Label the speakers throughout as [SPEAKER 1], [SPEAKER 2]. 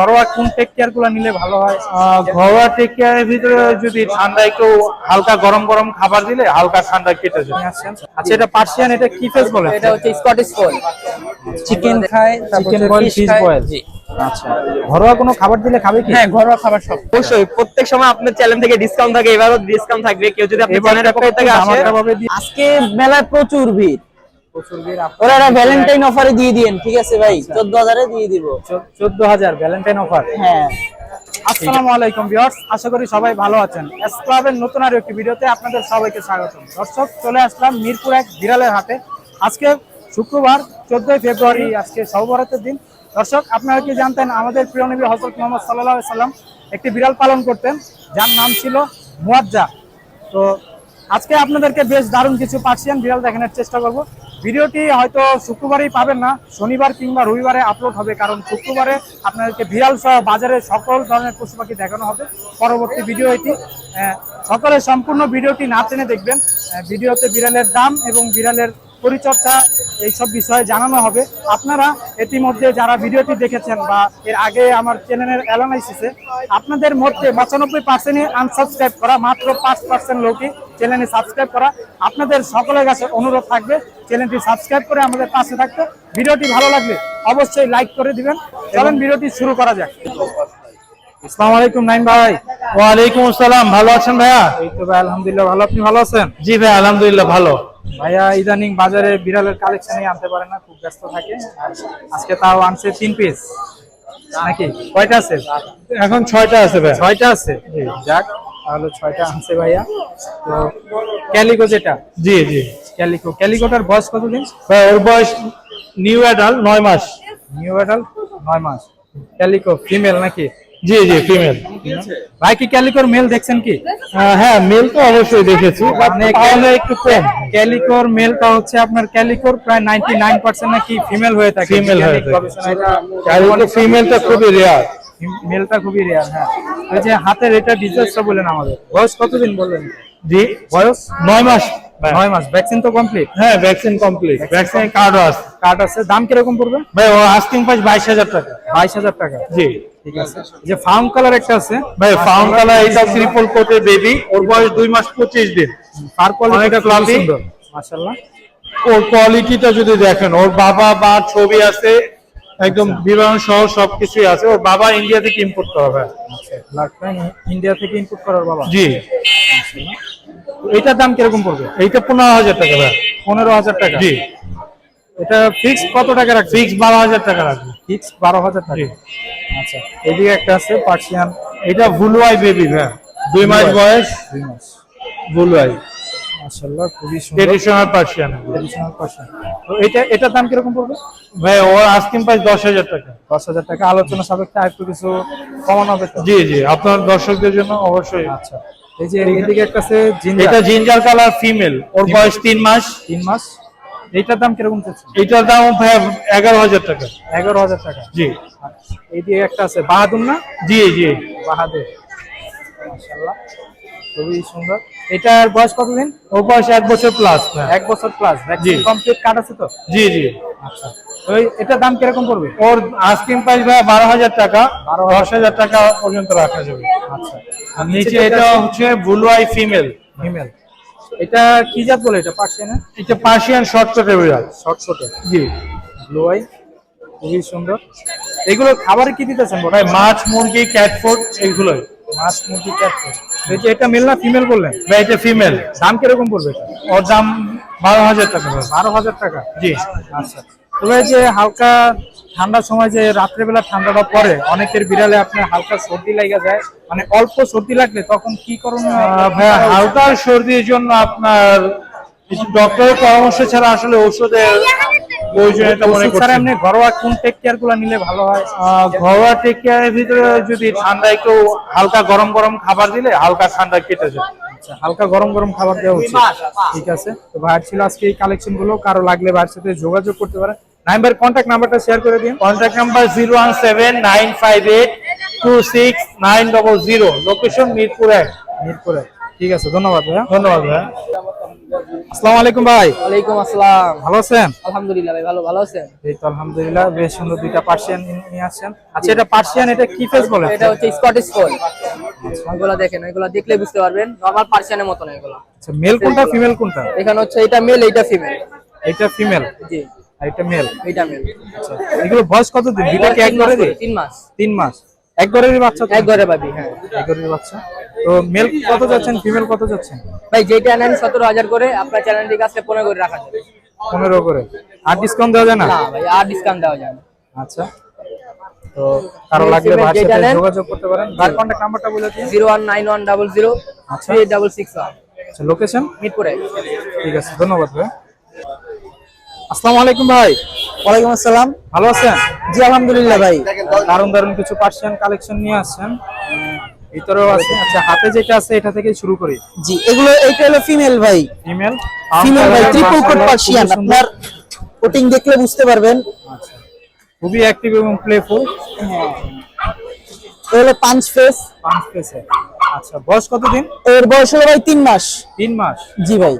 [SPEAKER 1] ঘরোয়া কোন take care গুলো নিলে ভালো হয়?
[SPEAKER 2] ঘরোয়া টেক কেয়ারের ভিতরে যদি ঠান্ডা একটু হালকা গরম গরম খাবার দিলে হালকা ঠান্ডা কেটে যায়।
[SPEAKER 1] আচ্ছা, এটা পার্সিয়ান, এটা কি ফেস বলে?
[SPEAKER 3] এটা হচ্ছে স্কটিশ ফোল্ড। চিকেন খায়, তারপর
[SPEAKER 1] চিকেন বয়েল, ফিশ বয়েল।
[SPEAKER 3] জি।
[SPEAKER 1] আচ্ছা, ঘরোয়া কোনো খাবার দিলে খাবে কি?
[SPEAKER 3] হ্যাঁ, ঘরোয়া খাবার সব। অবশ্যই প্রত্যেক সময় আপনার চ্যানেল থেকে ডিসকাউন্ট থাকে, এবারও ডিসকাউন্ট থাকবে। কেউ যদি আপনার চ্যানেলের পক্ষ থেকে আসে, আজকে মেলায় প্রচুর ভিড়। ওরা ভ্যালেন্টাইন অফারে দিয়ে দিয়েন, ঠিক আছে ভাই? 14,000 এ দিয়ে দিব।
[SPEAKER 1] 14,000 ভ্যালেন্টাইন অফার।
[SPEAKER 3] হ্যাঁ।
[SPEAKER 1] আসসালামু আলাইকুম ভিউয়ার্স, আশা করি সবাই ভালো আছেন। এস ক্লাবের নতুন আর একটি ভিডিওতে আপনাদের সবাইকে স্বাগতম। দর্শক, চলে আসলাম মিরপুর 1 বিড়ালের হাটে। আজকে শুক্রবার 14 ফেব্রুয়ারি, আজকে শবে বরাতের দিন। দর্শক, আপনারা কি জানতেন আমাদের প্রিয় নবী হযরত মুহাম্মদ সাল্লাল্লাহু আলাইহি সাল্লাম একটি বিড়াল পালন করতেন যার নাম ছিল মুয়াজ্জা। তো আজকে আপনাদেরকে বেশ দারুণ কিছু পার্সিয়ান বিড়াল দেখানোর চেষ্টা করব। ভিডিওটি হয়তো শুক্রবারেই পাবেন না, শনিবার কিংবা রবিবারে আপলোড হবে, কারণ শুক্রবারে আপনাদেরকে বিড়াল সহ বাজারে সকল ধরনের পশু পাখি দেখানো হবে। পরবর্তী ভিডিও এটি, সকলে সম্পূর্ণ ভিডিওটি না টেনে দেখবেন। ভিডিওতে বিড়ালের দাম এবং বিড়ালের পরিচর্যা এইসব বিষয়ে জানানো হবে। আপনারা ইতিমধ্যে যারা ভিডিওটি দেখেছেন বা এর আগে আমার চ্যানেলের অ্যানালাইসিসে, আপনাদের মধ্যে 95% আনসাবস্ক্রাইব করা, মাত্র 5% লোকই চ্যানেলে সাবস্ক্রাইব করা। আপনাদের সকলের কাছে অনুরোধ থাকবে চ্যানেলটি সাবস্ক্রাইব করে আমাদের পাশে থাকতে। ভিডিওটি ভালো লাগলে অবশ্যই লাইক করে দিবেন। চলুন ভিডিওটি শুরু করা যাক। আসসালামু আলাইকুম নাইম ভাই।
[SPEAKER 2] ওয়ালাইকুম আসসালাম, ভালো আছেন ভাইয়া?
[SPEAKER 1] এই তো ভাই আলহামদুলিল্লাহ ভালো, আপনি ভালো আছেন?
[SPEAKER 2] জি ভাই, আলহামদুলিল্লাহ ভালো।
[SPEAKER 1] ভাইয়া ইদানিং বাজারে বিড়ালের কালেকশনই আনতে পারে না, খুব ব্যস্ত থাকে। আজকে তাও আনছে 3 পিস নাকি? কয়টা আছে
[SPEAKER 2] এখন 6টা আছে ভাই।
[SPEAKER 1] 6টা আছে, যাক তাহলে 6টা আনছে ভাইয়া। তো ক্যালিকো যেটা,
[SPEAKER 2] জি জি,
[SPEAKER 1] ক্যালিকোটার বয়স কতদিন
[SPEAKER 2] ভাই? ওর বয়স নিউ অ্যাডাল্ট 9 মাস।
[SPEAKER 1] নিউ অ্যাডাল্ট 9 মাস। ক্যালিকো ফিমেল নাকি?
[SPEAKER 2] জি জি, ফিমেল।
[SPEAKER 1] ভাই কি ক্যালিকোর মেল দেখছেন কি?
[SPEAKER 2] হ্যাঁ, মেল তো অবশ্যই দেখেছি, তাহলে একটু কম।
[SPEAKER 1] ক্যালিকোর মেলটা হচ্ছে আপনার ক্যালিকোর প্রায় 99% নাকি ফিমেল হয়ে থাকে।
[SPEAKER 2] ফিমেল হয়ে থাকে।
[SPEAKER 1] ক্যালিকো
[SPEAKER 2] ফিমেলটা খুবই রেয়ার,
[SPEAKER 1] মেলটা খুবই রেয়ার। হ্যাঁ, এই যে হাতের এটা ডিটেইলসটা বলেন আমাদের। বয়স কতদিন বললেন?
[SPEAKER 2] জি,
[SPEAKER 1] বয়স
[SPEAKER 2] 9 মাস।
[SPEAKER 1] 9 মাস। ভ্যাকসিন তো কমপ্লিট?
[SPEAKER 2] হ্যাঁ, ভ্যাকসিন কমপ্লিট, ভ্যাকসিন কার্ডও আছে।
[SPEAKER 1] কার্ড আছে। দাম কিরকম পড়বে
[SPEAKER 2] ভাই? ও আস্কিং প্রাইস 22,000 টাকা।
[SPEAKER 1] 22,000 টাকা।
[SPEAKER 2] জি,
[SPEAKER 1] ঠিক আছে। যে ফাউন্ড কালার একটা আছে
[SPEAKER 2] ভাই, ফাউন্ড কালার, এটা ট্রিপল কোটের বেবি। ওর বয়স 2 মাস 25 দিন।
[SPEAKER 1] পার কোয়ালিটিটা খুব
[SPEAKER 2] ফ্লাফি,
[SPEAKER 1] সুন্দর মাশাআল্লাহ।
[SPEAKER 2] ওর কোয়ালিটিটা যদি দেখেন, ওর বাবা বা ছবি আছে, একদম বিবরণ সহ সবকিছুই আছে। ওর বাবা ইন্ডিয়া থেকে ইম্পোর্ট করা ভাই।
[SPEAKER 1] ইন্ডিয়া থেকে ইম্পোর্ট করার বাবা।
[SPEAKER 2] জি।
[SPEAKER 1] এইটার দাম কিরকম পড়বে?
[SPEAKER 2] এইটা 15,000 টাকা ভাই।
[SPEAKER 1] 15,000 টাকা।
[SPEAKER 2] জি।
[SPEAKER 1] এটা ফিক্স কত টাকা রাখবে?
[SPEAKER 2] ফিক্স 12,000 টাকা রাখবে।
[SPEAKER 1] ফিক্স 12,000 টাকা। আচ্ছা, এদিকে একটা আছে পার্সিয়ান।
[SPEAKER 2] এটা ব্লু আই বেবি ভাই, 2 মাস বয়স।
[SPEAKER 1] 2 মাস।
[SPEAKER 2] ব্লু আই,
[SPEAKER 1] মাশাআল্লাহ, খুবই সুন্দর।
[SPEAKER 2] Traditional Persian.
[SPEAKER 1] Traditional Persian. তো এটার দাম কিরকম পড়বে?
[SPEAKER 2] ভাই, ওর আস্কিং প্রাইস 10,000 টাকা।
[SPEAKER 1] 10,000 টাকা। আলোচনা সাপেক্ষে আর একটু কিছু কমানো হবে তো?
[SPEAKER 2] জি জি, আপনার দর্শকদের জন্য অবশ্যই।
[SPEAKER 1] আচ্ছা, এই যে এদিকে একটা আছে জিঞ্জার।
[SPEAKER 2] এটা জিঞ্জার কালার ফিমেল, ওর বয়স 3 মাস।
[SPEAKER 1] 3 মাস। এইটার দাম কিরকম চলছে?
[SPEAKER 2] এটার দাম ভাই 11,000 টাকা।
[SPEAKER 1] 11,000 টাকা।
[SPEAKER 2] জি।
[SPEAKER 1] এইদিকে একটা আছে বাহাদুর না?
[SPEAKER 2] জি জি,
[SPEAKER 1] বাহাদুর, মাশাআল্লাহ, খুবই সুন্দর। এটার বয়স কতদিন?
[SPEAKER 2] ওর বয়স 1 বছর প্লাস।
[SPEAKER 1] 1 বছর প্লাস। ভ্যাকসিন কমপ্লিট, কার্ড আছে তো?
[SPEAKER 2] জি জি।
[SPEAKER 1] আচ্ছা, তো এটার দাম কিরকম পড়বে?
[SPEAKER 2] ওর আস্কিং প্রাইস ভাই 12,000 টাকা। 10,000 টাকা পর্যন্ত রাখা যাবে।
[SPEAKER 1] আচ্ছা,
[SPEAKER 2] আর নিচে এটা হচ্ছে ব্লু আই ফিমেল।
[SPEAKER 1] ফিমেল। এটা কি জাত বলে? এটা পার্সিয়ান?
[SPEAKER 2] এটা পার্সিয়ান শর্ট কোটের বিড়াল।
[SPEAKER 1] শর্ট ছোট।
[SPEAKER 2] জি।
[SPEAKER 1] ব্লু আই, খুবই সুন্দর। এগুলো খাবারে কি দিতেছেন
[SPEAKER 2] ভাই? মাছ, মুরগি, ক্যাট ফুড, এইগুলোই।
[SPEAKER 1] মাছ, মুরগি, ক্যাট ফুড। এই যে এটা মেল না ফিমেল বললেন?
[SPEAKER 2] ভাই, এটা ফিমেল।
[SPEAKER 1] দাম কিরকম পড়বে এটা?
[SPEAKER 2] ওর দাম 12,000 টাকা।
[SPEAKER 1] 12,000 টাকা।
[SPEAKER 2] জি।
[SPEAKER 1] আচ্ছা, তবে যে হালকা ঠান্ডার সময় যে রাত্রেবেলা ঠান্ডাটা পড়ে, অনেকের বিড়ালে আপনার হালকা সর্দি লাগা যায়, মানে অল্প সর্দি লাগলে তখন কি করণীয়?
[SPEAKER 2] ভাই, হালকা সর্দির জন্য আপনার ডক্টরের পরামর্শ ছাড়া আসলে ঔষধের প্রয়োজনীয়তা মনে করছি।
[SPEAKER 1] স্যার, এমনি ঘরোয়া কোন টেক কেয়ার গুলো নিলে ভালো হয়?
[SPEAKER 2] ঘরোয়া টেক কেয়ারের ভিতরে যদি ঠান্ডা একটু হালকা গরম গরম খাবার দিলে হালকা ঠান্ডা কেটে যায়।
[SPEAKER 1] আচ্ছা, হালকা গরম গরম খাবার দেওয়া উচিত। ঠিক আছে। তো ভাইয়ের ছিল আজকে এই কালেকশন গুলো, কারো লাগলে ভাইয়ের সাথে যোগাযোগ করতে পারে। নাইম ভাইয়ের কন্ট্যাক্ট নাম্বারটা শেয়ার করে দিন।
[SPEAKER 2] Contact number 017-958-26900। লোকেশন মিরপুর 1।
[SPEAKER 1] মিরপুরে। ঠিক আছে, ধন্যবাদ ভাইয়া।
[SPEAKER 2] ধন্যবাদ ভাইয়া।
[SPEAKER 1] আসসালামু আলাইকুম ভাই।
[SPEAKER 3] ওয়ালাইকুম আসসালাম।
[SPEAKER 1] ভালো আছেন?
[SPEAKER 3] আলহামদুলিল্লাহ ভাই, ভালো আছেন?
[SPEAKER 1] এই তো আলহামদুলিল্লাহ, বেশ সুন্দর দুইটা পার্সিয়ান নিয়ে আসছেন। আচ্ছা, এটা পার্সিয়ান, এটা কি ফেস বলে?
[SPEAKER 3] এটা হচ্ছে স্কটিশ ফোল্ড। এগুলো দেখেন, এগুলো দেখলে বুঝতে পারবেন নরমাল পার্সিয়ানের মতো না এগুলো।
[SPEAKER 1] আচ্ছা, মেল কোনটা ফিমেল কোনটা?
[SPEAKER 3] এখানে হচ্ছে এটা মেল, এটা ফিমেল।
[SPEAKER 1] এটা ফিমেল,
[SPEAKER 3] জি,
[SPEAKER 1] আর এটা মেল।
[SPEAKER 3] এটা মেল।
[SPEAKER 1] আচ্ছা, এগুলো বয়স কত দিন? দুইটা কি এক ঘরে?
[SPEAKER 3] 3 মাস।
[SPEAKER 1] 3 মাস। এক ঘরেরই বাচ্চা তো?
[SPEAKER 3] এক ঘরে পাবি, হ্যাঁ।
[SPEAKER 1] এক ঘরের বাচ্চা। তো মেল কত যাচ্ছেন, ফিমেল কত যাচ্ছেন?
[SPEAKER 3] ভাই যেটা নেন 17,000 করে, আপনার চ্যানেলটি কাছে 15 করে রাখা যাবে।
[SPEAKER 1] 15 করে। আর ডিসকাউন্ট দেওয়া যায় না?
[SPEAKER 3] না ভাই, আর ডিসকাউন্ট দেওয়া যায় না।
[SPEAKER 1] আচ্ছা, তো কারো লাগলে ভাইয়ের সাথে যোগাযোগ করতে পারেন। ভাইয়ের কন্টাক্ট নাম্বারটা বলে দিন।
[SPEAKER 3] 01910
[SPEAKER 1] আচ্ছা।
[SPEAKER 3] 3661।
[SPEAKER 1] আচ্ছা, লোকেশন
[SPEAKER 3] মিরপুরে।
[SPEAKER 1] ঠিক আছে, ধন্যবাদ ভাই। আসসালামু আলাইকুম ভাই।
[SPEAKER 3] ওয়ালাইকুম আসসালাম।
[SPEAKER 1] ভালো আছেন?
[SPEAKER 3] জি আলহামদুলিল্লাহ ভাই।
[SPEAKER 1] দারুণ দারুণ কিছু পার্সিয়ান কালেকশন নিয়ে আসছেন, ভিতরেও আছে। আচ্ছা, হাতে যেটা আছে এটা থেকে শুরু করি।
[SPEAKER 3] জি, এগুলো এইটা হলো ফিমেল ভাই।
[SPEAKER 1] ফিমেল
[SPEAKER 3] ফিমেল ভাই, ট্রিপল কোট পার্সিয়ান। আপনার কোটিং দেখলে বুঝতে পারবেন।
[SPEAKER 1] আচ্ছা, খুবই অ্যাক্টিভ এবং প্লেফুল।
[SPEAKER 3] এগুলো পাঁচ ফেস।
[SPEAKER 1] 5 পেসে। আচ্ছা, বয়স কতদিন?
[SPEAKER 3] এর বয়স হলো ভাই 3 মাস।
[SPEAKER 1] 3 মাস।
[SPEAKER 3] জি ভাই।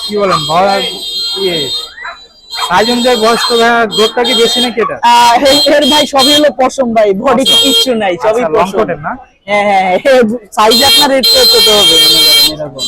[SPEAKER 1] কি বলেন ভাই, সাইজ অনুযায়ী বয়স তো গ্রোথটা কি বেশি নাকি এটা?
[SPEAKER 3] এর ভাই সবই হলো পশম ভাই, বডি কিচ্ছু নাই, সবই
[SPEAKER 1] আচ্ছা, লং
[SPEAKER 3] পশম।
[SPEAKER 1] কোটের না?
[SPEAKER 3] হ্যাঁ হ্যাঁ, সাইজ আপনার একটু ছোট হবে মনে করেন এরকম।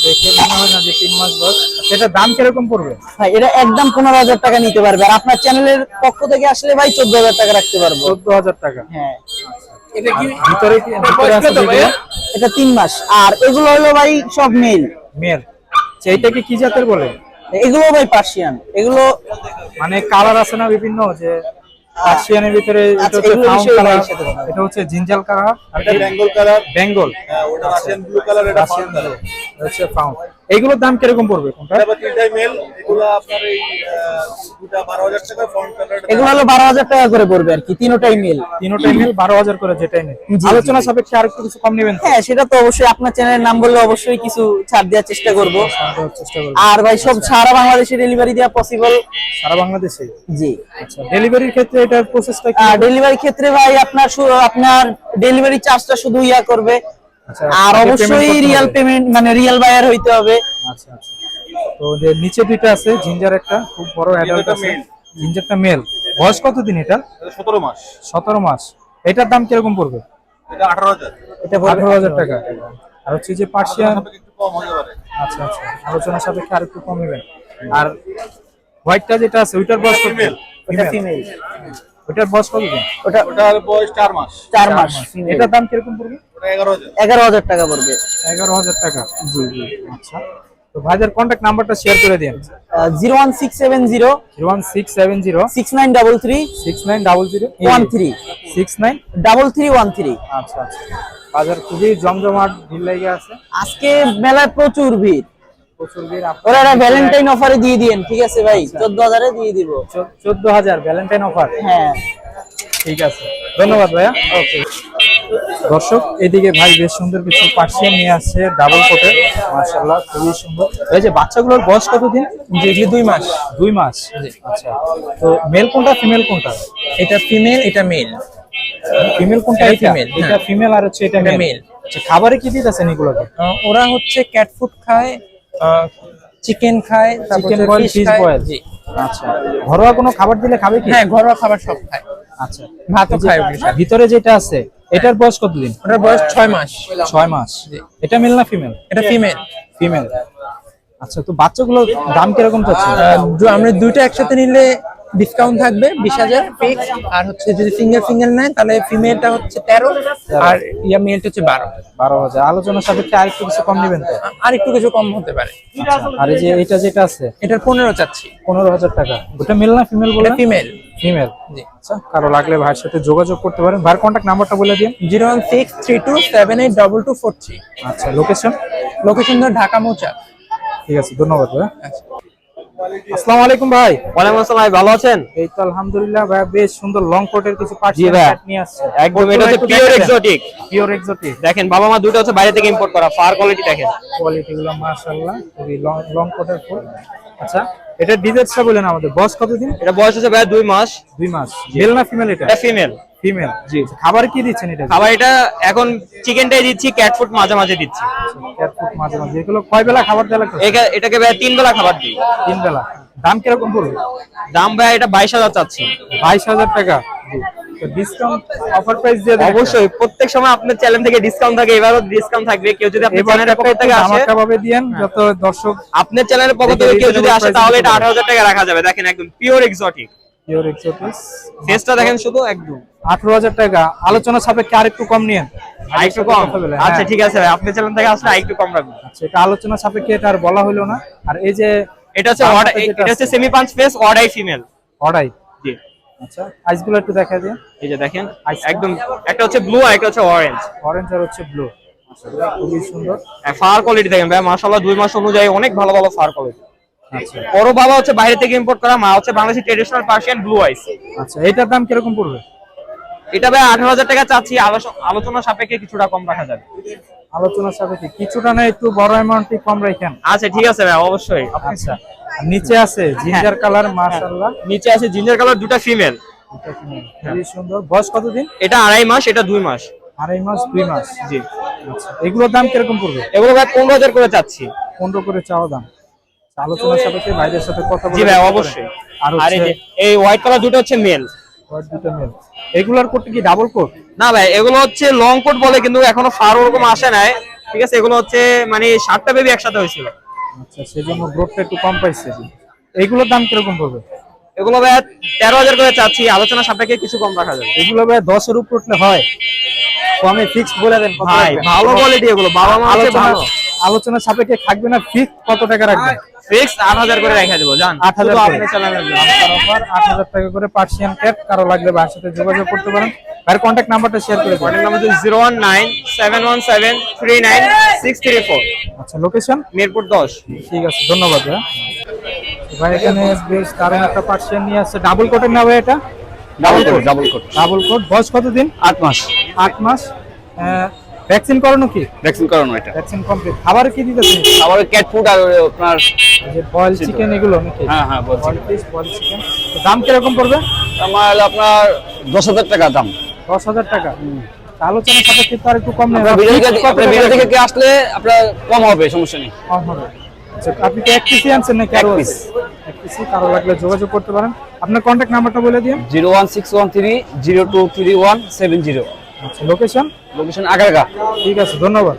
[SPEAKER 1] দেখে মনে হয় না যে 3 মাস বয়স। সেটা দাম কিরকম পড়বে?
[SPEAKER 3] ভাই এটা একদম 15,000 টাকা নিতে পারবে, আর আপনার চ্যানেলের পক্ষ থেকে আসলে ভাই 14,000 টাকা রাখতে পারবো।
[SPEAKER 1] 14,000 টাকা।
[SPEAKER 3] হ্যাঁ।
[SPEAKER 1] ভিতরে কি ভিতরে আছে যেগুলো?
[SPEAKER 3] এটা 3 মাস। আর এগুলো হলো ভাই সব মেল।
[SPEAKER 1] মেল। আচ্ছা, এইটাকে কি জাতের বলে?
[SPEAKER 3] এগুলো ভাই পার্সিয়ান। এগুলো
[SPEAKER 1] মানে কালার আছে না বিভিন্ন, যে পার্সিয়ানের ভিতরে এটা
[SPEAKER 3] আচ্ছা,
[SPEAKER 1] হচ্ছে
[SPEAKER 3] এগুলো
[SPEAKER 1] ফাউন্ড
[SPEAKER 3] বিষয়ে
[SPEAKER 1] কালার,
[SPEAKER 3] ভাইয়ের সাথে কথা বলবো।
[SPEAKER 1] এটা হচ্ছে জিঞ্জাল কালার, আর
[SPEAKER 4] এটা বেঙ্গল কালার,
[SPEAKER 1] বেঙ্গল,
[SPEAKER 4] ওটা রাশিয়ান ব্লু কালার, এটা ফাউন্ড কালার।
[SPEAKER 1] হচ্ছে ফাউন্ড। এইগুলোর দাম কিরকম পড়বে কোনটা?
[SPEAKER 4] এটা আবার তিনটাই মেল। এগুলো আপনার এই দুটা 12,000 টাকা, ফাউন্ড কালার।
[SPEAKER 3] এগুলো হলো 12,000 টাকা করে পড়বে আর কি, তিনটাই মেল।
[SPEAKER 1] তিনটাই মেল 12,000 করে, যেটাই নেই।
[SPEAKER 3] জি,
[SPEAKER 1] আলোচনা সাপেক্ষে আর একটু কিছু কম নেবেন তো?
[SPEAKER 3] হ্যাঁ সেটা তো অবশ্যই, আপনার চ্যানেলের নাম বললে অবশ্যই কিছু ছাড় দেওয়ার চেষ্টা করব।
[SPEAKER 1] চেষ্টা করব।
[SPEAKER 3] আর ভাই সব সারা বাংলাদেশে ডেলিভারি দেওয়া পসিবল।
[SPEAKER 1] সারা বাংলাদেশে?
[SPEAKER 3] জি।
[SPEAKER 1] আচ্ছা, ডেলিভারির ক্ষেত্রে এটার প্রসেসটা কি?
[SPEAKER 3] ডেলিভারি ক্ষেত্রে ভাই আপনার ডেলিভারি চার্জটা শুধু ইয়া করবে।
[SPEAKER 1] আচ্ছা,
[SPEAKER 3] আর
[SPEAKER 1] আগে
[SPEAKER 3] অবশ্যই
[SPEAKER 1] payment করতে
[SPEAKER 3] রিয়েল
[SPEAKER 1] হবে।
[SPEAKER 3] পেমেন্ট, মানে রিয়েল বায়ার হইতে হবে।
[SPEAKER 1] আচ্ছা আচ্ছা। তো যে নিচে দুইটা আছে, জিঞ্জার একটা খুব বড় অ্যাডাল্ট আছে, জিঞ্জারটা মেল। বয়স কতদিন এটা?
[SPEAKER 4] এটা 17 মাস।
[SPEAKER 1] 17 মাস। এটার দাম কিরকম পড়বে?
[SPEAKER 4] এটা 18,000।
[SPEAKER 3] এটা পড়বে
[SPEAKER 1] 18,000 টাকা। আর হচ্ছে যে পার্সিয়ান,
[SPEAKER 4] একটু কম হতে পারে।
[SPEAKER 1] আচ্ছা আচ্ছা, আলোচনা সাপেক্ষে আর একটু কম নেবেন। আর হোয়াইটটা যেটা আছে ওইটার বয়স কত?
[SPEAKER 4] Female।
[SPEAKER 3] এটা ফিমেল।
[SPEAKER 1] ওইটার বয়স কতদিন?
[SPEAKER 4] ওটার বয়স 4 মাস।
[SPEAKER 3] 4 মাস।
[SPEAKER 1] এটার দাম কিরকম পড়বে?
[SPEAKER 4] ওটা 11,000।
[SPEAKER 3] 11,000 টাকা পড়বে।
[SPEAKER 1] 11,000 টাকা। জি জি। আচ্ছা, তো ভাইদের কন্ট্যাক্ট নাম্বারটা শেয়ার করে দিন।
[SPEAKER 3] 01670
[SPEAKER 1] 01670
[SPEAKER 3] 6933
[SPEAKER 1] 6900
[SPEAKER 3] 13
[SPEAKER 1] 69।
[SPEAKER 3] 3313।
[SPEAKER 1] আচ্ছা আচ্ছা, বাজার খুবই জমজমাট, ভিড় লেগে আছে,
[SPEAKER 3] আজকে মেলায় প্রচুর ভিড়।
[SPEAKER 1] প্রচুর ভিড়।
[SPEAKER 3] ওরা একটা ভ্যালেন্টাইন অফারে দিয়ে দিয়েন, ঠিক আছে ভাই? 14,000 এ দিয়ে দিব।
[SPEAKER 1] 14,000 ভ্যালেন্টাইন অফার।
[SPEAKER 3] হ্যাঁ
[SPEAKER 1] ঠিক আছে, ধন্যবাদ ভাইয়া। ওকে দর্শক, এদিকে ভাই বেশ সুন্দর কিছু পার্সিয়ান নিয়ে আসছে, ডাবল কোটের, মাশাআল্লাহ খুবই সুন্দর। এই যে বাচ্চাগুলোর বয়স কতদিন?
[SPEAKER 3] জি 2 মাস।
[SPEAKER 1] 2 মাস। আচ্ছা, তো মেল কোনটা ফিমেল কোনটা?
[SPEAKER 3] এটা ফিমেল, এটা মেল।
[SPEAKER 1] ফিমেল কোনটা?
[SPEAKER 3] এটা
[SPEAKER 1] এটা
[SPEAKER 3] female,
[SPEAKER 1] এটা
[SPEAKER 3] হ্যাঁ।
[SPEAKER 1] ফিমেল, আর হচ্ছে এটা
[SPEAKER 3] এটা
[SPEAKER 1] মেল।
[SPEAKER 3] male।
[SPEAKER 1] আচ্ছা, খাবারে কি দিতেছেন এগুলোকে?
[SPEAKER 3] ওরা হচ্ছে ক্যাট ফুড খায়, চিকেন খায়,
[SPEAKER 1] চিকেন বয়েল, ফিশ বয়েল।
[SPEAKER 3] জি।
[SPEAKER 1] আচ্ছা, ঘরোয়া কোনো খাবার দিলে খাবে কি?
[SPEAKER 3] হ্যাঁ ঘরোয়া খাবার সব খায়।
[SPEAKER 1] আচ্ছা,
[SPEAKER 3] ভাতও খায় ওগুলো।
[SPEAKER 1] ভিতরে যেটা আছে এটার বয়স কতদিন?
[SPEAKER 3] ওটার বয়স 6 মাস।
[SPEAKER 1] 6 মাস। এটা মেল না ফিমেল?
[SPEAKER 3] এটা ফিমেল।
[SPEAKER 1] ফিমেল। আচ্ছা, তো বাচ্চাগুলোর দাম কিরকম যাচ্ছে?
[SPEAKER 3] আমরা দুইটা একসাথে নিলে ডিসকাউন্ট থাকবে 20,000 ফিক্স। আর হচ্ছে যদি সিঙ্গেল নেয় তাহলে ফিমেলটা হচ্ছে 13 আর ইয়া মেলটা হচ্ছে 12।
[SPEAKER 1] 12,000। আলোচনার সাপেক্ষে আর একটু কিছু কম নেবেন তো?
[SPEAKER 3] আর একটু কিছু কম হতে পারে।
[SPEAKER 1] আচ্ছা, আর এই যে এটা যেটা আছে
[SPEAKER 3] এটার 15 চাচ্ছি।
[SPEAKER 1] 15,000 টাকা। ওটা মেল না ফিমেল বলে?
[SPEAKER 3] এটা ফিমেল।
[SPEAKER 1] ফিমেল।
[SPEAKER 3] জি।
[SPEAKER 1] আচ্ছা, কারো লাগলে ভাইয়ের সাথে যোগাযোগ করতে পারেন। ভাইয়ের কন্ট্যাক্ট নাম্বারটা বলে দিন।
[SPEAKER 3] 01632782243।
[SPEAKER 1] আচ্ছা, লোকেশন?
[SPEAKER 3] লোকেশন ঢাকা মৌচা।
[SPEAKER 1] ঠিক আছে, ধন্যবাদ ভাই। আসসালামু আলাইকুম ভাই।
[SPEAKER 3] ওয়ালাইকুম আসসালাম ভাই, ভালো আছেন?
[SPEAKER 1] এই তো আলহামদুলিল্লাহ ভাই, বেশ সুন্দর লং কোটের কিছু পার্সিয়ান
[SPEAKER 3] ভাই।
[SPEAKER 1] শার্ট নিয়ে আসছে।
[SPEAKER 3] একদম এটা হচ্ছে পিওর এক্সোটিক।
[SPEAKER 1] Pure exotic.
[SPEAKER 3] দেখেন বাবা মা দুটো হচ্ছে বাইরে থেকে ইম্পোর্ট করা, ফার কোয়ালিটি দেখেন।
[SPEAKER 1] কোয়ালিটি গুলো মাশাআল্লাহ খুবই লং কোটের ফুল। আচ্ছা, এটা ডিটেইলসটা বলেন আমাদের। বয়স কতদিন?
[SPEAKER 3] এটা বয়স হচ্ছে ভাই 2 মাস।
[SPEAKER 1] 2 মাস। মেল না ফিমেল এটা?
[SPEAKER 3] এটা ফিমেল।
[SPEAKER 1] ফিমেল।
[SPEAKER 3] জি।
[SPEAKER 1] খাবার কি দিচ্ছেন এটা?
[SPEAKER 3] খাবার এটা এখন চিকেনটাই দিচ্ছি, ক্যাট ফুড মাঝে মাঝে দিচ্ছি।
[SPEAKER 1] ক্যাট ফুড মাঝে মাঝে। এগুলো কয় বেলা খাবার দেওয়া লাগবে?
[SPEAKER 3] এটাকে ভাই 3 বেলা খাবার দিই।
[SPEAKER 1] 3 বেলা। দাম কিরকম পড়বে?
[SPEAKER 3] দাম ভাই এটা 22,000 চাচ্ছি।
[SPEAKER 1] 22,000 টাকা। তো ডিসকাউন্ট অফার প্রাইস দিয়ে দেন।
[SPEAKER 3] অবশ্যই প্রত্যেক সময় আপনার চ্যানেল থেকে ডিসকাউন্ট থাকে, এবারও ডিসকাউন্ট থাকবে। কেউ যদি আপনার চ্যানেলের পক্ষ থেকে আসে
[SPEAKER 1] ধামাকা ভাবে দিয়েন, যত দর্শক
[SPEAKER 3] আপনার চ্যানেলের পক্ষ থেকে কেউ যদি আসে তাহলে এটা 18,000 টাকা রাখা যাবে। দেখেন একদম পিওর এক্সোটিক
[SPEAKER 1] পিওর এক্সোটিক্স।
[SPEAKER 3] ফেসটা দেখেন শুধু একদম
[SPEAKER 1] 18,000 টাকা। আলোচনা সাপেক্ষে আরেকটু কম নিয়েন।
[SPEAKER 3] আরেকটু কম। আচ্ছা ঠিক আছে ভাই, আপনার চ্যানেল থেকে আসলে আরেকটু কম রাখবো।
[SPEAKER 1] আচ্ছা, এটা আলোচনা সাপেক্ষে, এটা আর বলা হলো না। আর এই যে
[SPEAKER 3] এটা হচ্ছে সেমি পাঞ্চ ফেস অডাই ফিমেল।
[SPEAKER 1] অর্ডাই।
[SPEAKER 3] জি।
[SPEAKER 1] আচ্ছা, আইসগুলো একটু দেখা দিন।
[SPEAKER 3] এই যে দেখেন একদম একটা হচ্ছে ব্লু আর একটা হচ্ছে অরেঞ্জ।
[SPEAKER 1] অরেঞ্জ আর হচ্ছে ব্লু। খুবই সুন্দর।
[SPEAKER 3] ফার কোয়ালিটি দেখেন ভাই, মাশাআল্লাহ 2 মাস অনুযায়ী অনেক ভালো ভালো ফার কোয়ালিটি।
[SPEAKER 1] আচ্ছা
[SPEAKER 3] বড় বাবা হচ্ছে বাইরে থেকে ইম্পোর্ট করা, মা হচ্ছে বাংলাদেশি ট্রেডিশনাল পার্সিয়ান ব্লু আইস।
[SPEAKER 1] আচ্ছা, এটার দাম কিরকম পড়বে?
[SPEAKER 3] এটা ভাই 18,000 টাকা চাচ্ছি, আলোচনা সাপেক্ষে কিছুটা কম রাখা যাবে।
[SPEAKER 1] আলোচনা সাপেক্ষে কিছুটা না, একটু বড় অ্যামাউন্টই কম রাখেন।
[SPEAKER 3] আচ্ছা ঠিক আছে ভাই, অবশ্যই।
[SPEAKER 1] আচ্ছা, আর নিচে আছে জিঞ্জার কালার, মাশাআল্লাহ।
[SPEAKER 3] নিচে আছে জিঞ্জার কালার, দুটো ফিমেল।
[SPEAKER 1] খুবই সুন্দর। বয়স কতদিন?
[SPEAKER 3] এটা 2.5 মাস, এটা 2 মাস।
[SPEAKER 1] 2.5 মাস 2 মাস।
[SPEAKER 3] জি।
[SPEAKER 1] আচ্ছা, এগুলোর দাম কিরকম পড়বে?
[SPEAKER 3] এগুলো ভাই 15,000 করে চাচ্ছি।
[SPEAKER 1] 15 করে চাওয়া দাম। আলোচনা সাপেক্ষে ভাইদের সাথে কথা বলে।
[SPEAKER 3] জি ভাই, অবশ্যই।
[SPEAKER 1] আর
[SPEAKER 3] আর এই
[SPEAKER 1] হচ্ছে
[SPEAKER 3] যে এই হোয়াইট কালার দুটো হচ্ছে মেল।
[SPEAKER 1] হোয়াইট দুটো মেল। এগুলোর কোট কি ডাবল কোট?
[SPEAKER 3] না ভাই, এগুলো হচ্ছে লং কোট বলে, কিন্তু এখনো ফার ওরকম আসে নাই। ঠিক আছে, এগুলো হচ্ছে মানে 7টা বেবি একসাথে হয়েছিল।
[SPEAKER 1] আচ্ছা, সেজন্য গ্রোথটা একটু কম পাইছে। এগুলোর দাম কিরকম পড়বে?
[SPEAKER 3] এগুলো ভাই 13,000 করে চাচ্ছি, আলোচনা সাপেক্ষে কিছু কম রাখা যাবে।
[SPEAKER 1] এগুলো ভাই 10 এর উপর উঠলে হয়। কমে ফিক্স বলে দেন কত
[SPEAKER 3] ভাই
[SPEAKER 1] রাখবেন?
[SPEAKER 3] ভালো কোয়ালিটি এগুলো, বাবা মা হচ্ছে ভালো।
[SPEAKER 1] আলোচনা সাপেক্ষে থাকবে না, ফিক্স কত টাকা রাখবেন?
[SPEAKER 3] ফিক্স 8,000 করে রেখে দেবো, জান।
[SPEAKER 1] 8,000
[SPEAKER 3] শুধু
[SPEAKER 1] করে।
[SPEAKER 3] আপনি চালাবেন।
[SPEAKER 1] আপনার অফার 8,000 টাকা করে পার্সিয়ান ক্যাট। কারো লাগলে ভাইয়ের সাথে যোগাযোগ করতে পারেন। ভাইয়ের কন্ট্যাক্ট নাম্বারটা শেয়ার করে দিন।
[SPEAKER 3] কন্টাক্ট নাম্বার হচ্ছে 019-717-39634।
[SPEAKER 1] আচ্ছা, লোকেশন?
[SPEAKER 3] মিরপুর 10।
[SPEAKER 1] ঠিক আছে, ধন্যবাদ ভাই। ভাই এখানে বেশ দারুণ একটা পার্সিয়ান নিয়ে আসছে। ডাবল কোটের না ভাই এটা?
[SPEAKER 5] Double coat
[SPEAKER 1] double coat. বয়স কতদিন?
[SPEAKER 5] 8 মাস
[SPEAKER 1] 8 মাস। ভ্যাকসিন করানো কি?
[SPEAKER 5] ভ্যাকসিন করানো এটা।
[SPEAKER 1] Vaccine complete. খাবার কি দিতেছেন?
[SPEAKER 5] আবার ক্যাট ফুড আর আপনার
[SPEAKER 1] এই যে বয়েল চিকেন এগুলো নাকি?
[SPEAKER 5] হ্যাঁ বলছি।
[SPEAKER 1] Boil fish, boil chicken. দাম কিরকম পড়বে?
[SPEAKER 5] আমার আপনার 10,000 টাকা দাম।
[SPEAKER 1] 10,000 টাকা। আলোচনা সাপেক্ষে তো আর একটু কম নেই।
[SPEAKER 5] আপনার ভিডিও থেকে কে আসলে আপনার কম হবে, সমস্যা নেই।
[SPEAKER 1] কম হবে। আচ্ছা, আপনি কি এক পিসি আনছেন নাকি আরো আছে? এক পিসি। কারো লাগলে যোগাযোগ করতে পারেন। আপনার কন্ট্যাক্ট নাম্বারটা বলে দিন।
[SPEAKER 5] 01613 023170।
[SPEAKER 1] আচ্ছা, লোকেশন?
[SPEAKER 5] লোকেশন আগারগা।
[SPEAKER 1] ঠিক আছে, ধন্যবাদ।